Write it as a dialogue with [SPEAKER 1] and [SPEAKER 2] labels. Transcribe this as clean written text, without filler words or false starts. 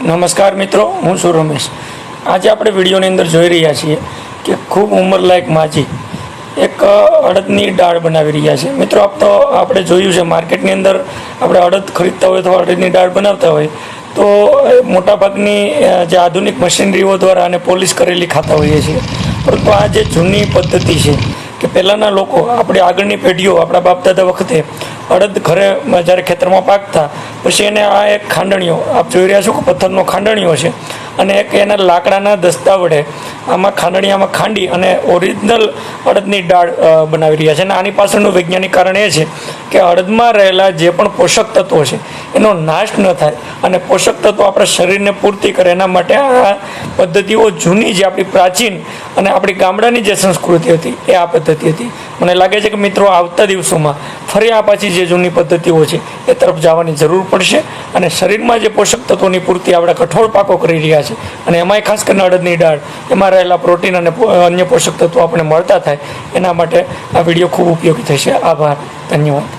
[SPEAKER 1] નમસ્કાર મિત્રો, હું છું રમેશ. આજે આપણે વિડીયોની અંદર જોઈ રહ્યા છીએ કે ખૂબ ઉંમરલાયક માજી એક અડદની દાળ બનાવી રહ્યા છે. મિત્રો, આપણે જોયું છે માર્કેટની અંદર આપણે અડદ ખરીદતા હોય તો અડદની દાળ બનાવતા હોય તો મોટાભાગની જે આધુનિક મશીનરીઓ દ્વારા આને પોલિશ કરેલી ખાતા હોઈએ છીએ. પરંતુ આ જે જૂની પદ્ધતિ છે કે પહેલાંના લોકો, આપણી આગળની પેઢીઓ, આપણા બાપ દાદા વખતે અડદ ઘરે જ્યારે ખેતરમાં પાકતા પછી એને આ એક ખાંડણીઓ, આપ જોઈ રહ્યા છો કે પથ્થરનો ખાંડણીઓ છે, અને એક એના લાકડાના દસ્તા વડે આમાં ખાંડણીયામાં ખાંડી અને ઓરિજિનલ અડદની દાળ બનાવી રહ્યા છે. અને આની પાછળનું વૈજ્ઞાનિક કારણ એ છે કે અડદમાં રહેલા જે પણ પોષક તત્વો છે એનો નાશ ન થાય અને પોષક તત્વો આપણા શરીરને પૂર્તિ કરે, એના માટે આ પદ્ધતિઓ જૂની, જે આપણી પ્રાચીન અને આપણી ગામડાની જે સંસ્કૃતિ હતી એ આ પદ્ધતિ હતી. મને લાગે છે કે મિત્રો, આવતા દિવસોમાં ફરી આ પાછી જે જૂની પદ્ધતિઓ છે એ તરફ જવાની જરૂર પડશે અને શરીરમાં જે પોષક તત્વોની પૂર્તિ આપણે કઠોળ પાકો કરી રહ્યા છે અને એમાંય ખાસ કરીને અડદની દાળ, એમાં રહેલા પ્રોટીન અને અન્ય પોષક તત્વો આપણે મળતા થાય, એના માટે આ વિડીયો ખૂબ ઉપયોગી થશે. આભાર, ધન્યવાદ.